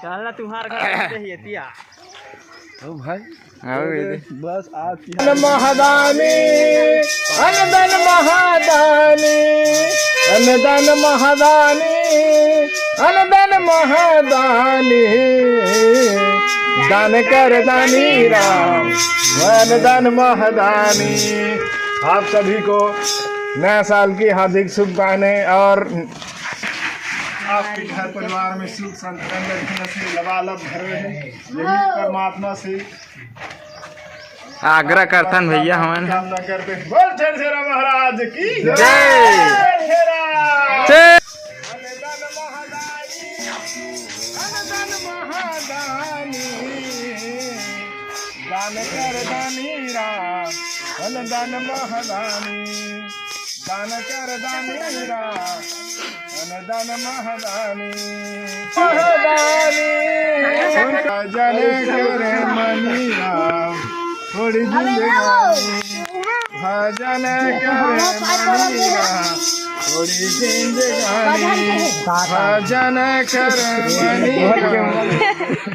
चलना तुम्हारे घर ही तिया ओ भाई बस आप महादानी अनदन महादानी अनदन महादानी अनदन महादानी दान कर दानी राम अनदन महादानी। आप सभी को नया साल की हार्दिक शुभकामनाएं और आपके घर परिवार में सुख संतन से लबालब भर रहे, यही परमात्मा से आग्रह करतन भैया हमन कामना करते। बोल छेरा महाराज की जय। अनदन महादानी अनदन महादानी दान कर दानी राम अनदन महादानी दान कर दानी राम अनदन महादानी महादानी जन करे मनी राम थोड़ी जिंदगानी भजन करे मनी राम थोड़ी जिंदगानी भजन करे मनी राम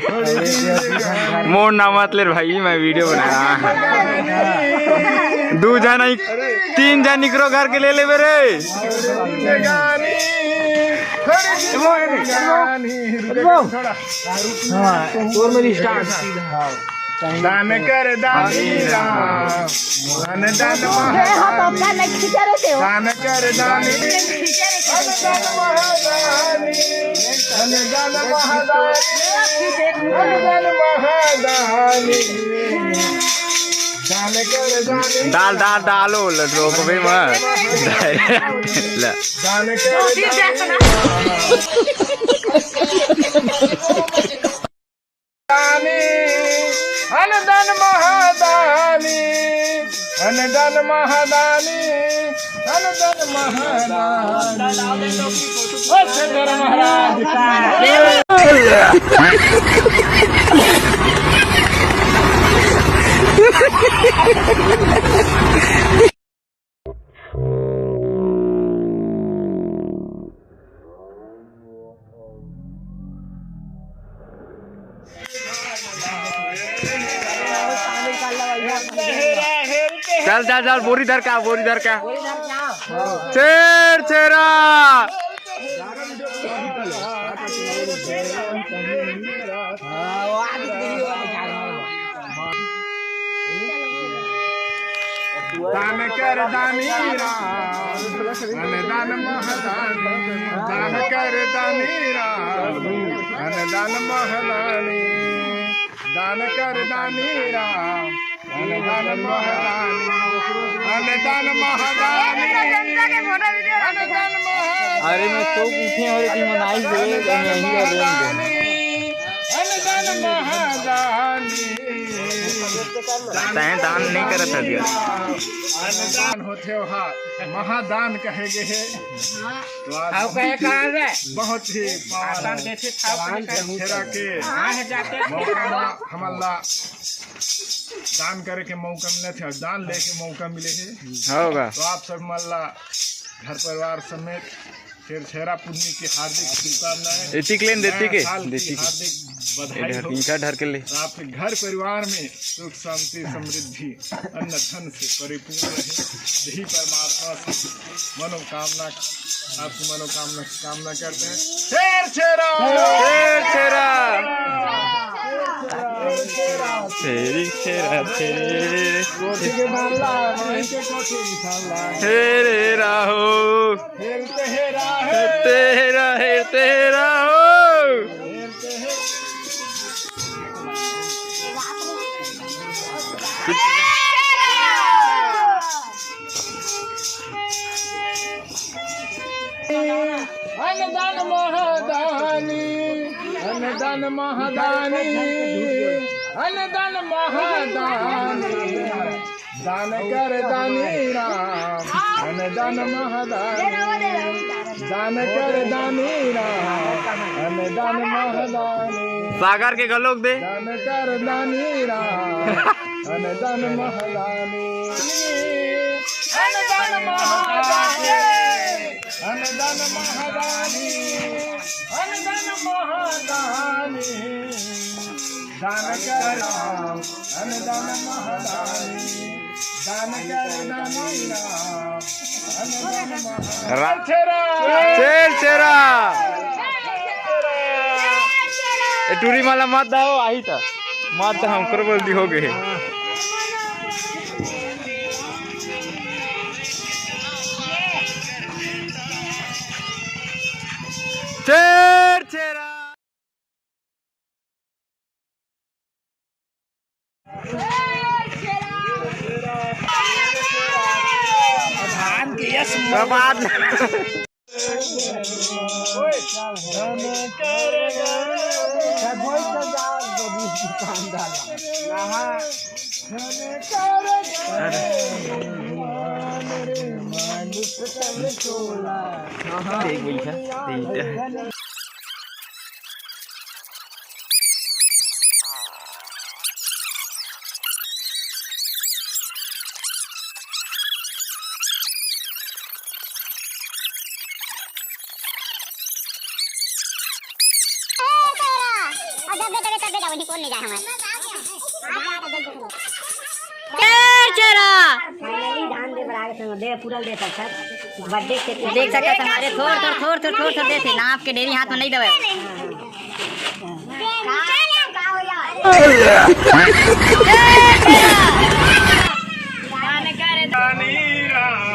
थोड़ी जिंदगानी। मोड़ ना मत ले भाई, मैं वीडियो बना रहा। दो जना तीन जन निकलो घर के ले ले मेरे दान कर दानी राम अनदन महादानी दान कर दानी अनदन महादानी अनदन महादानी अनदन महादानी दान कर दानी डाल डाल डालो रोक भी मत दान कर अनदन महादानी अनदन महादानी अनदन महादानी। महाराज चल चल चल बोरी धर का छेर छेरा दान कर दानी राम अनदन महादानी दान कर दानी राम अनदन महादानी दान कर दानी राम अनदन महादानी अनदन महादानी अनदन महादानी। अरे मैं तो पूछे और की मनाई हुए अनदन महादानी दान नहीं करत है दिया अनुदान होते वहाँ महादान कहेगे है तो आज बहुत ही हमला दान करे के मौका मिले थे और दान लेके मौका मिले है होगा। तो आप सब मल्ला घर परिवार समेत छेरा पुण्य की हार्दिक शुभकामनाएं हार्दिक बधाई हो। ढर के लिए आपके घर परिवार में सुख शांति समृद्धि अन्न धन से परिपूर्ण रहे, यही परमात्मा से मनोकामना आपकी मनोकामना की कामना करते हैं। शेर छेरा तेरी छेरा तेरे राहो तेरा हो अनदन महादानी अनदन महादानी अनदन महादानी दान कर दानी राम अनदन महादानी दान कर दानी राम अनदन महादानी। सागर के गलोक दे दान कर दानी राम अनदन महादानी अनदन महादानी अनदन महादानी अनदन दान कर राम अन्नदान महादानी दान कर दानी राम अन्नदान महादानी छेरा टूरी माला मत दाओ आई था मत हमको बोल दी हो गए छेरा धान के यश बाद देख सकते हमारे थोड़ दे थे ना आपके डेरी हाथ में नहीं दबे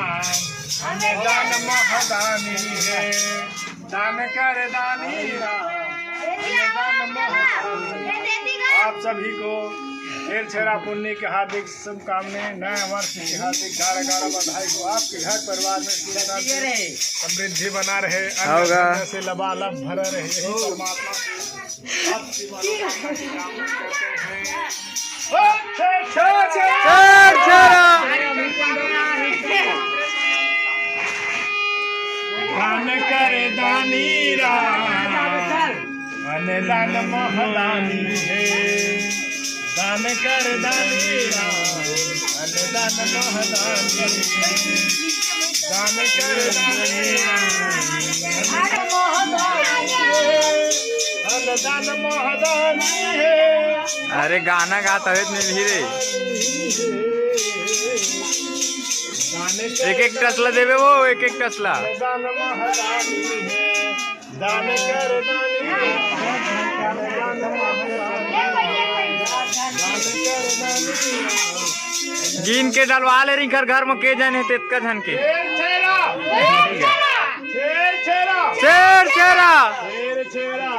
दान महादानी है दान कर दानी राम दान महादानी। आप सभी को छेरा पुण्य के हार्दिक शुभकामनाएं नए वर्ष की हार्दिक गाढ़ा बधाई को आपके घर परिवार में सुख शांति समृद्धि बना रहे अन्न से लबालब भरा रहे यही परमात्मा से आपकी मनोकामना की कामना करते हैं। दान करे दानी राम अन्नदान महादानी है दान कर दानी राम अन्नदान महादानी है दान कर दानी अन्नदान महादानी है। अरे गाना गाता है इतनी धीरे एक एक टसला देवे वो एक एक टसला दान महादानी है दान कर दानी गिन के डलवा ले रही घर में के जाने तेतका धन के छेरा शेर छेरा छेरा